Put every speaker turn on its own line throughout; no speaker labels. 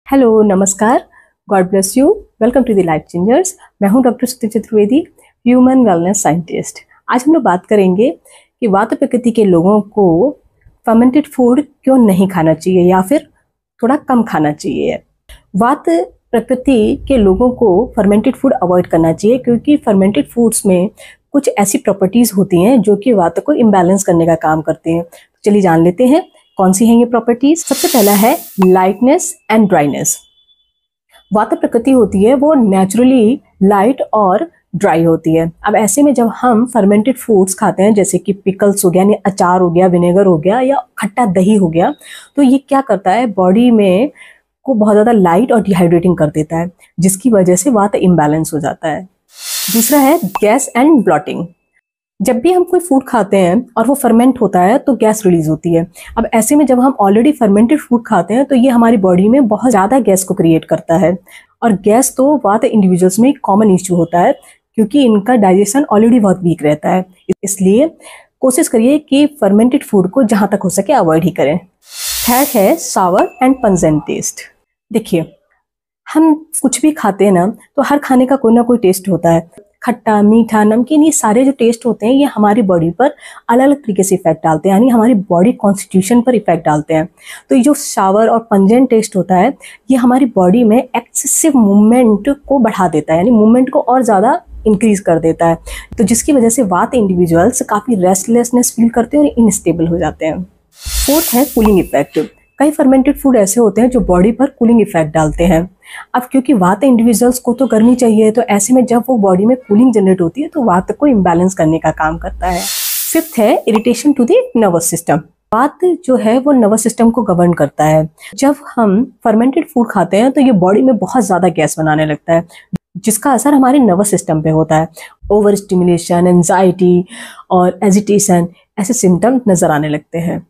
Hello, नमस्कार। God bless you. Welcome to the Life Changers. मैं हूं डॉक्टर सुति चतुर्वेदी, ह्यूमन वेलनेस साइंटिस्ट। आज हम लोग बात करेंगे कि वात प्रकृति के लोगों को फर्मेंटेड फूड क्यों नहीं खाना चाहिए या फिर थोड़ा कम खाना चाहिए। वात प्रकृति के लोगों को फर्मेंटेड फूड अवॉइड करना चाहिए क्योंकि फर्मेंटेड फूड्स में कुछ ऐसी प्रॉपर्टीज होती हैं जो कि वात को इम्बैलेंस करने का काम करते हैं। तो चलिए जान लेते हैं कौन सी हैं ये प्रॉपर्टीज। सबसे पहला है लाइटनेस एंड ड्राइनेस। वात प्रकृति होती है वो नेचुरली लाइट और ड्राई होती है। अब ऐसे में जब हम फर्मेंटेड फूड्स खाते हैं जैसे कि पिकल्स हो गया, यानी अचार हो गया, विनेगर हो गया या खट्टा दही हो गया, तो ये क्या करता है, बॉडी में को बहुत ज़्यादा लाइट और डिहाइड्रेटिंग कर देता है, जिसकी वजह से वात इम्बैलेंस हो जाता है। दूसरा है गैस एंड ब्लॉटिंग। जब भी हम कोई फूड खाते हैं और वो फर्मेंट होता है तो गैस रिलीज होती है। अब ऐसे में जब हम ऑलरेडी फर्मेंटेड फूड खाते हैं तो ये हमारी बॉडी में बहुत ज़्यादा गैस को क्रिएट करता है। और गैस तो वात इंडिविजुअल्स में कॉमन इश्यू होता है क्योंकि इनका डाइजेशन ऑलरेडी बहुत वीक रहता है। इसलिए कोशिश करिए कि फर्मेंटेड फूड को जहाँ तक हो सके अवॉइड ही करें। थर्ड है सावर एंड पंजेंट टेस्ट। देखिए, हम कुछ भी खाते हैं ना तो हर खाने का कोई ना कोई टेस्ट होता है। खट्टा, मीठा, नमकीन, ये सारे जो टेस्ट होते हैं ये हमारी बॉडी पर अलग अलग तरीके से इफेक्ट डालते हैं, यानी हमारी बॉडी कॉन्स्टिट्यूशन पर इफेक्ट डालते हैं। तो ये जो सावर और पंजेंट टेस्ट होता है ये हमारी बॉडी में एक्सेसिव मूवमेंट को बढ़ा देता है, यानी मूवमेंट को और ज़्यादा इंक्रीज कर देता है, तो जिसकी वजह से वात इंडिविजुअल्स काफ़ी रेस्टलेसनेस फील करते हैं और इनस्टेबल हो जाते हैं। फोर्थ है कूलिंग इफेक्ट। कई फर्मेंटेड फूड ऐसे होते हैं जो बॉडी पर कूलिंग इफेक्ट डालते हैं। अब क्योंकि वात इंडिविजुअल्स को तो गर्मी चाहिए, तो ऐसे में जब वो बॉडी में कूलिंग जनरेट होती है तो वात को इम्बैलेंस करने का काम करता है। फिफ्थ है irritation to the nervous system. वात जो है वो नर्वस सिस्टम को गवर्न करता है। जब हम फर्मेंटेड फूड खाते हैं तो ये बॉडी में बहुत ज़्यादा गैस बनाने लगता है, जिसका असर हमारे नर्वस सिस्टम पे होता है। ओवर स्टिमुलेशन, एंजाइटी और एजिटेशन ऐसे सिम्टम नजर आने लगते हैं।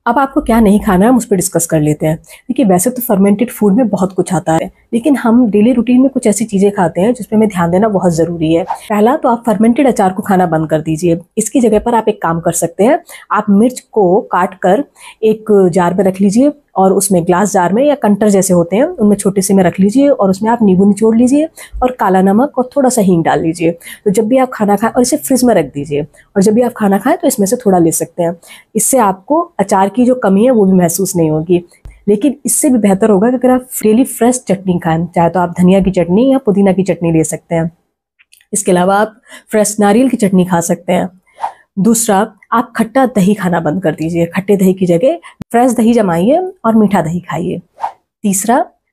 अब आपको क्या नहीं खाना है हम उस पर डिस्कस कर लेते हैं। देखिए, वैसे तो फर्मेंटेड फूड में बहुत कुछ आता है, लेकिन हम डेली रूटीन में कुछ ऐसी चीज़ें खाते हैं जिस पे हमें ध्यान देना बहुत ज़रूरी है। पहला तो आप फर्मेंटेड अचार को खाना बंद कर दीजिए। इसकी जगह पर आप एक काम कर सकते हैं, आप मिर्च को काट कर एक जार में रख लीजिए और उसमें ग्लास जार में या कंटर जैसे होते हैं उनमें छोटे से में रख लीजिए और उसमें आप नींबू निचोड़ लीजिए और काला नमक और थोड़ा सा हींग डाल लीजिए। तो जब भी आप खाना खाएं, और इसे फ्रिज में रख दीजिए, और जब भी आप खाना खाएं तो इसमें से थोड़ा ले सकते हैं। इससे आपको अचार की जो कमी है वो भी महसूस नहीं होगी। लेकिन इससे भी बेहतर होगा कि अगर आप डेली फ्रेश चटनी खाएं, चाहे तो आप धनिया की चटनी या पुदीना की चटनी ले सकते हैं। इसके अलावा आप फ्रेश नारियल की चटनी खा सकते हैं। दूसरा, आप खट्टा दही खाना बंद कर दीजिए। खट्टे दही की जगह फ्रेश दही जमाइए और मीठा दही खाइए। तीसरा,